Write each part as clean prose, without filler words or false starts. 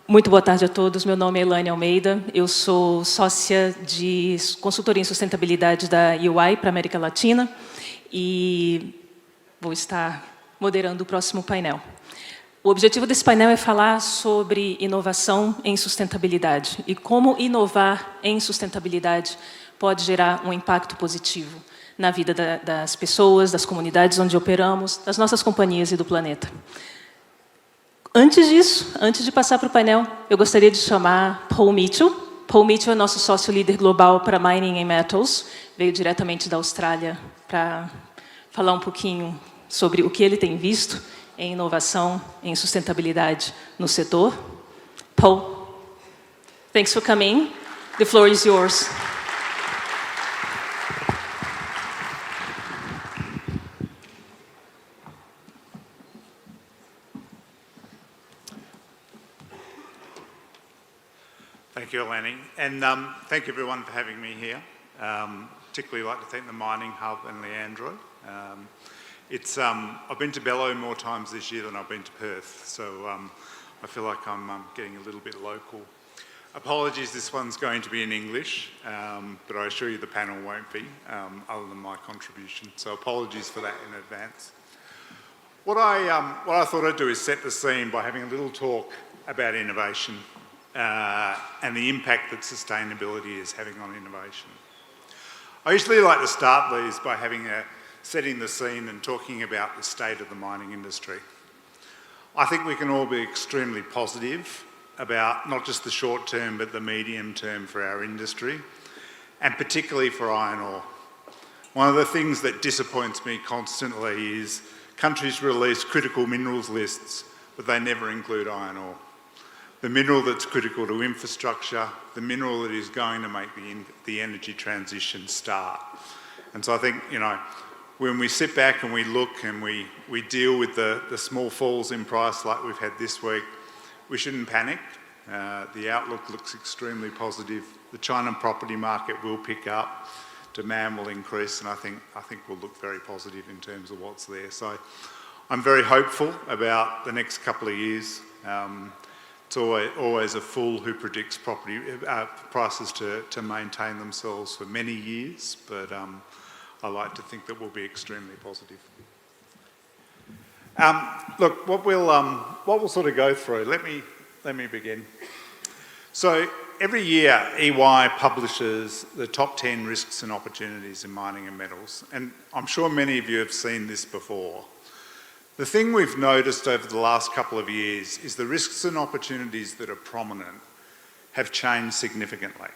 Muito boa tarde a todos. Meu nome é Elaine Almeida. Eu sou sócia de consultoria em sustentabilidade da UI para a América Latina e vou estar moderando o próximo painel. O objetivo desse painel é falar sobre inovação em sustentabilidade e como inovar em sustentabilidade pode gerar um impacto positivo na vida das pessoas, das comunidades onde operamos, das nossas companhias e do planeta. Antes disso, antes de passar para o painel, eu gostaria de chamar Paul Mitchell. Paul Mitchell é nosso sócio líder global para Mining and Metals. Veio diretamente da Austrália para falar um pouquinho sobre o que ele tem visto em inovação, em sustentabilidade no setor. Paul, thanks for coming. The floor is yours. Thank you, Eleni, and thank you everyone for having me here. Particularly like to thank the Mining Hub and Leandro. I've been to Bello more times this year than I've been to Perth, so I feel like I'm getting a little bit local. Apologies, this one's going to be in English, but I assure you the panel won't be, other than my contribution. So apologies for that in advance. What I thought I'd do is set the scene by having a little talk about innovation. And the impact that sustainability is having on innovation. I usually like to start these by setting the scene and talking about the state of the mining industry. I think we can all be extremely positive about not just the short term but the medium term for our industry, and particularly for iron ore. One of the things that disappoints me constantly is countries release critical minerals lists, but they never include iron ore. The mineral that's critical to infrastructure, the mineral that is going to make the energy transition start. And so I think, when we sit back and we look and we deal with the small falls in price like we've had this week, we shouldn't panic. The outlook looks extremely positive. The China property market will pick up, demand will increase, and I think we'll look very positive in terms of what's there. So I'm very hopeful about the next couple of years. It's always a fool who predicts property prices to maintain themselves for many years, but I like to think that we'll be extremely positive. Look, what we'll sort of go through. Let me begin. So every year, EY publishes the top 10 risks and opportunities in mining and metals, and I'm sure many of you have seen this before. The thing we've noticed over the last couple of years is the risks and opportunities that are prominent have changed significantly.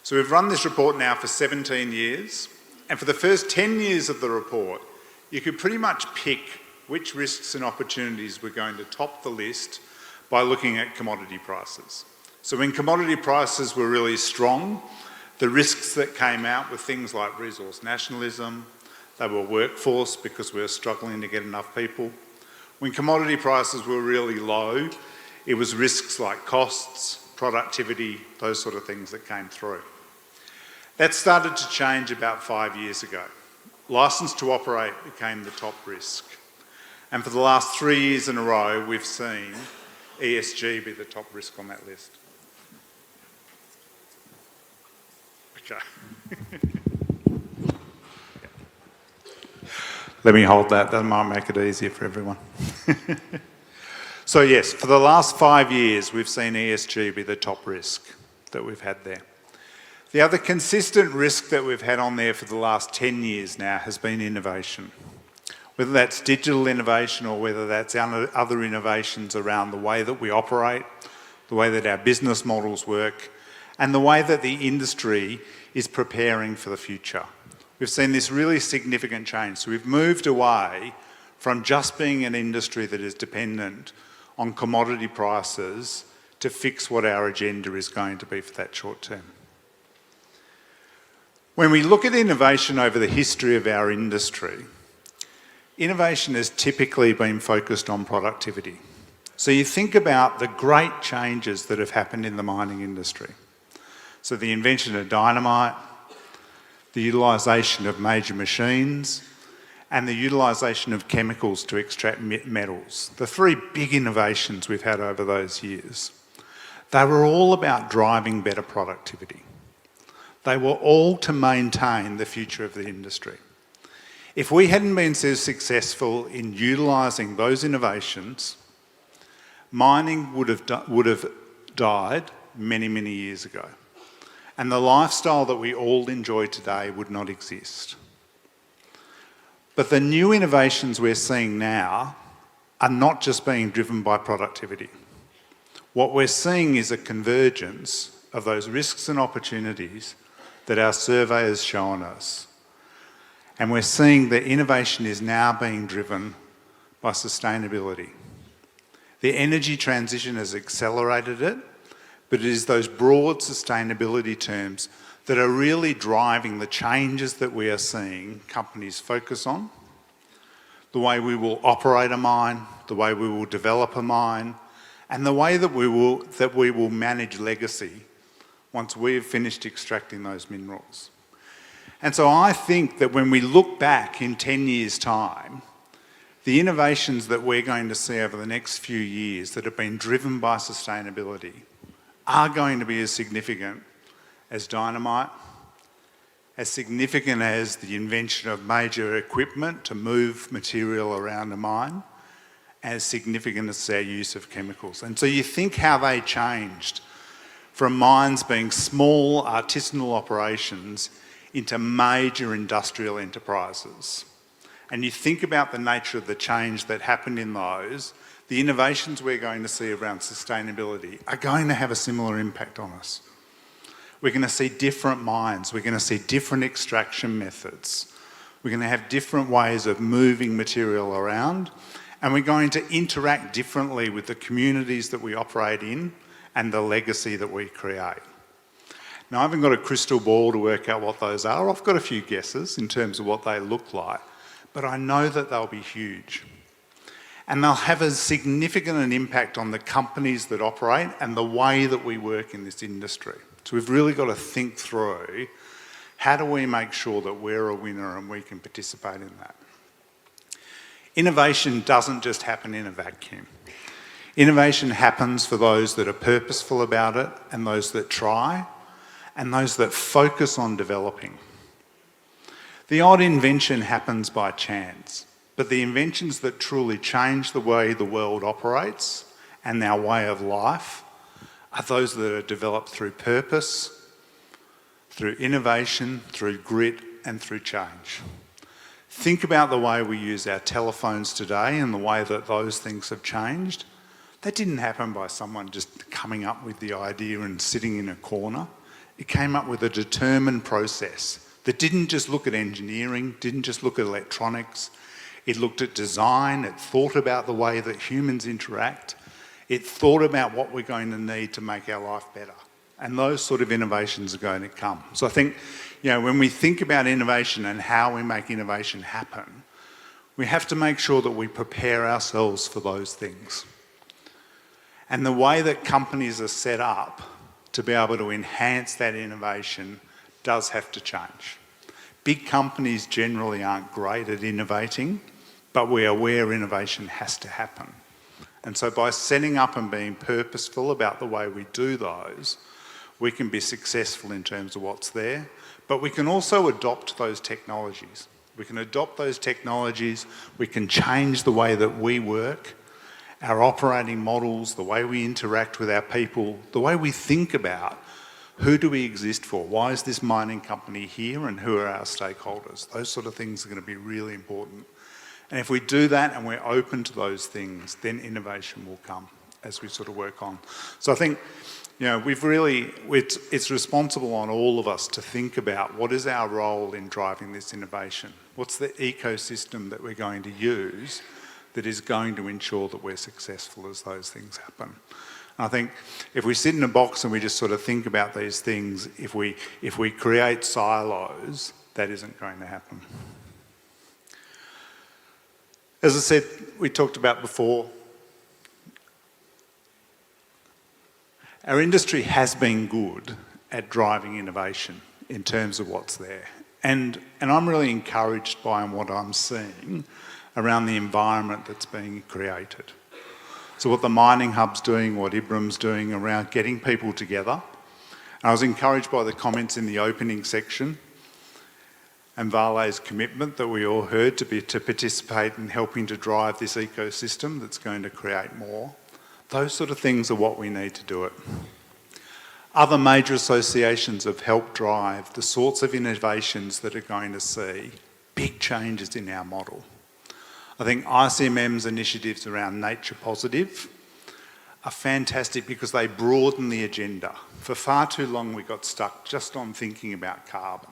So we've run this report now for 17 years, and for the first 10 years of the report, you could pretty much pick which risks and opportunities were going to top the list by looking at commodity prices. So when commodity prices were really strong, the risks that came out were things like resource nationalism. They were workforce because we were struggling to get enough people. When commodity prices were really low, it was risks like costs, productivity, those sort of things that came through. That started to change about 5 years ago. Licence to operate became the top risk. And for the last 3 years in a row, we've seen ESG be the top risk on that list. Okay. Let me hold that, that might make it easier for everyone. So yes, for the last 5 years, we've seen ESG be the top risk that we've had there. The other consistent risk that we've had on there for the last 10 years now has been innovation. Whether that's digital innovation or whether that's other innovations around the way that we operate, the way that our business models work, and the way that the industry is preparing for the future. We've seen this really significant change. So we've moved away from just being an industry that is dependent on commodity prices to fix what our agenda is going to be for that short term. When we look at innovation over the history of our industry, innovation has typically been focused on productivity. So you think about the great changes that have happened in the mining industry. So the invention of dynamite, the utilisation of major machines, and the utilisation of chemicals to extract metals. The three big innovations we've had over those years. They were all about driving better productivity. They were all to maintain the future of the industry. If we hadn't been so successful in utilising those innovations, mining would have died many, many years ago. And the lifestyle that we all enjoy today would not exist. But the new innovations we're seeing now are not just being driven by productivity. What we're seeing is a convergence of those risks and opportunities that our survey has shown us. And we're seeing that innovation is now being driven by sustainability. The energy transition has accelerated it, but it is those broad sustainability terms that are really driving the changes that we are seeing companies focus on. The way we will operate a mine, the way we will develop a mine, and the way that we will manage legacy once we've finished extracting those minerals. And so I think that when we look back in 10 years' time, the innovations that we're going to see over the next few years that have been driven by sustainability are going to be as significant as dynamite, as significant as the invention of major equipment to move material around a mine, as significant as our use of chemicals. And so you think how they changed from mines being small artisanal operations into major industrial enterprises. And you think about the nature of the change that happened in those, the innovations we're going to see around sustainability are going to have a similar impact on us. We're going to see different mines, we're going to see different extraction methods, we're going to have different ways of moving material around, and we're going to interact differently with the communities that we operate in and the legacy that we create. Now, I haven't got a crystal ball to work out what those are. I've got a few guesses in terms of what they look like, but I know that they'll be huge. And they'll have a significant impact on the companies that operate and the way that we work in this industry. So we've really got to think through, how do we make sure that we're a winner and we can participate in that? Innovation doesn't just happen in a vacuum. Innovation happens for those that are purposeful about it and those that try and those that focus on developing. The odd invention happens by chance, but the inventions that truly change the way the world operates and our way of life are those that are developed through purpose, through innovation, through grit, and through change. Think about the way we use our telephones today and the way that those things have changed. That didn't happen by someone just coming up with the idea and sitting in a corner. It came up with a determined process that didn't just look at engineering, didn't just look at electronics. It looked at design, it thought about the way that humans interact, it thought about what we're going to need to make our life better. And those sort of innovations are going to come. So I think, when we think about innovation and how we make innovation happen, we have to make sure that we prepare ourselves for those things. And the way that companies are set up to be able to enhance that innovation does have to change. Big companies generally aren't great at innovating, but we are where innovation has to happen. And so by setting up and being purposeful about the way we do those, we can be successful in terms of what's there, but we can also adopt those technologies. We can adopt those technologies, we can change the way that we work, our operating models, the way we interact with our people, the way we think about who do we exist for, why is this mining company here and who are our stakeholders. Those sort of things are going to be really important. And if we do that and we're open to those things, then innovation will come as we sort of work on. So I think, it's responsible on all of us to think about what is our role in driving this innovation. What's the ecosystem that we're going to use that is going to ensure that we're successful as those things happen. I think if we sit in a box and we just sort of think about these things, if we create silos, that isn't going to happen. As I said, we talked about before, our industry has been good at driving innovation in terms of what's there. And I'm really encouraged by what I'm seeing around the environment that's being created. So what the mining hub's doing, what IBRAM's doing around getting people together. And I was encouraged by the comments in the opening section and Vale's commitment that we all heard to participate in helping to drive this ecosystem that's going to create more. Those sort of things are what we need to do it. Other major associations have helped drive the sorts of innovations that are going to see big changes in our model. I think ICMM's initiatives around nature positive are fantastic because they broaden the agenda. For far too long we got stuck just on thinking about carbon.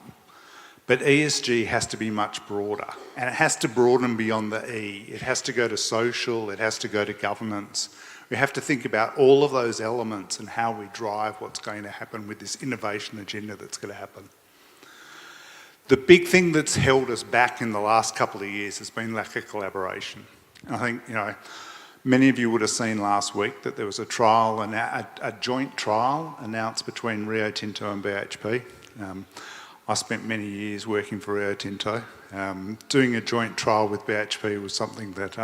But ESG has to be much broader, and it has to broaden beyond the E. It has to go to social, it has to go to governance. We have to think about all of those elements and how we drive what's going to happen with this innovation agenda that's going to happen. The big thing that's held us back in the last couple of years has been lack of collaboration. I think, many of you would have seen last week that there was a trial, a joint trial announced between Rio Tinto and BHP. I spent many years working for Rio Tinto. Doing a joint trial with BHP was something that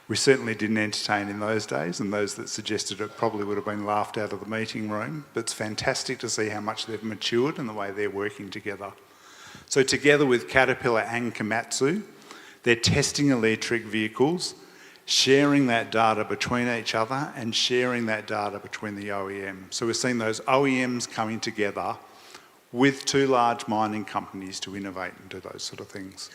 we certainly didn't entertain in those days, and those that suggested it probably would have been laughed out of the meeting room. But it's fantastic to see how much they've matured and the way they're working together. So together with Caterpillar and Komatsu, they're testing electric vehicles, sharing that data between each other and sharing that data between the OEMs. So we're seeing those OEMs coming together with two large mining companies to innovate and do those sort of things.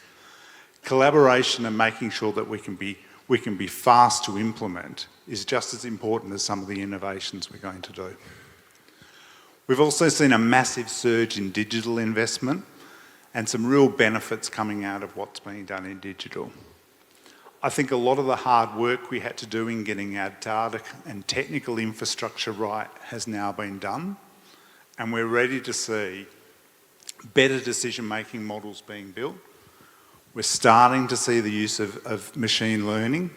Collaboration and making sure that we can be fast to implement is just as important as some of the innovations we're going to do. We've also seen a massive surge in digital investment and some real benefits coming out of what's being done in digital. I think a lot of the hard work we had to do in getting our data and technical infrastructure right has now been done, and we're ready to see better decision-making models being built. We're starting to see the use of machine learning,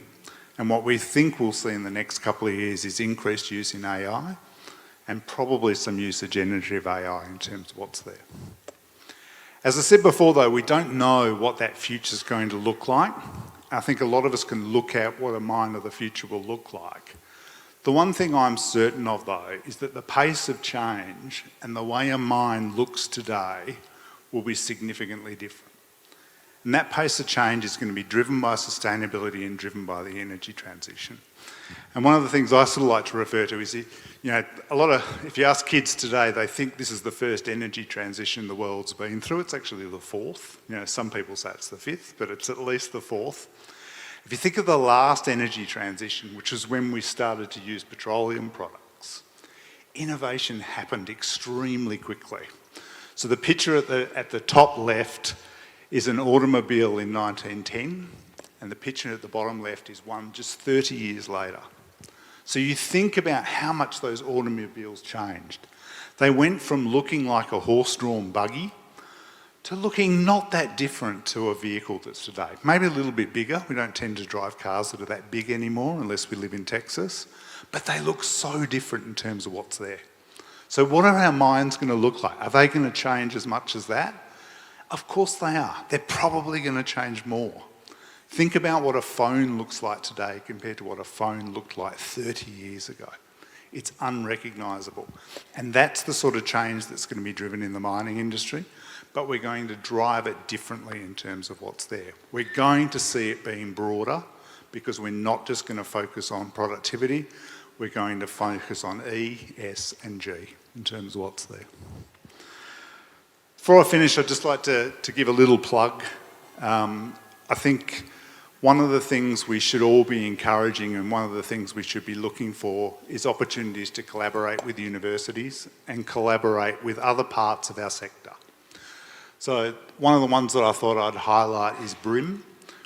and what we think we'll see in the next couple of years is increased use in AI and probably some use of generative AI in terms of what's there. As I said before though, we don't know what that future's going to look like. I think a lot of us can look at what a mine of the future will look like. The one thing I'm certain of though is that the pace of change and the way a mine looks today will be significantly different. And that pace of change is going to be driven by sustainability and driven by the energy transition. And one of the things I sort of like to refer to is, if you ask kids today, they think this is the first energy transition the world's been through. It's actually the fourth. Some people say it's the fifth, but it's at least the fourth. If you think of the last energy transition, which is when we started to use petroleum products, innovation happened extremely quickly. So the picture at the top left is an automobile in 1910, and the picture at the bottom left is one just 30 years later. So you think about how much those automobiles changed. They went from looking like a horse-drawn buggy to looking not that different to a vehicle that's today. Maybe a little bit bigger. We don't tend to drive cars that are that big anymore unless we live in Texas. But they look so different in terms of what's there. So what are our mines going to look like? Are they going to change as much as that? Of course they are. They're probably going to change more. Think about what a phone looks like today compared to what a phone looked like 30 years ago. It's unrecognisable. And that's the sort of change that's going to be driven in the mining industry, but we're going to drive it differently in terms of what's there. We're going to see it being broader because we're not just going to focus on productivity, we're going to focus on E, S and G in terms of what's there. Before I finish, I'd just like to give a little plug. I think one of the things we should all be encouraging and one of the things we should be looking for is opportunities to collaborate with universities and collaborate with other parts of our sector. So one of the ones that I thought I'd highlight is BRIM,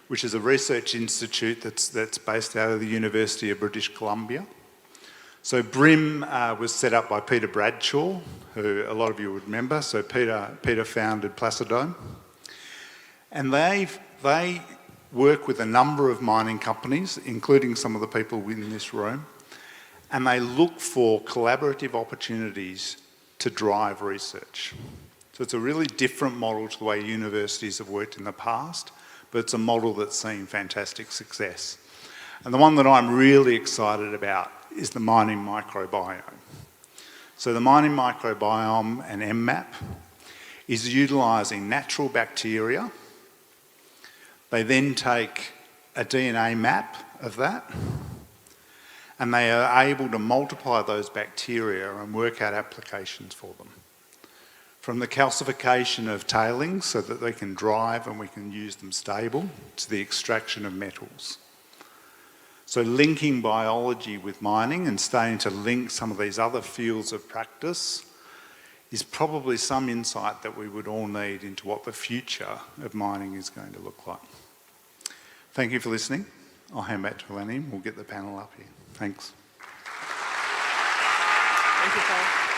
which is a research institute that's based out of the University of British Columbia. So BRIM was set up by Peter Bradshaw, who a lot of you would remember. So Peter founded Placidome. And they work with a number of mining companies, including some of the people in this room, and they look for collaborative opportunities to drive research. So it's a really different model to the way universities have worked in the past, but it's a model that's seen fantastic success. And the one that I'm really excited about is the mining microbiome. So the mining microbiome and MMAP is utilising natural bacteria. They then take a DNA map of that, and they are able to multiply those bacteria and work out applications for them. From the calcification of tailings so that they can drive and we can use them stable, to the extraction of metals. So linking biology with mining and starting to link some of these other fields of practice is probably some insight that we would all need into what the future of mining is going to look like. Thank you for listening. I'll hand back to Lenny. We'll get the panel up here. Thanks. Thank you, Paul.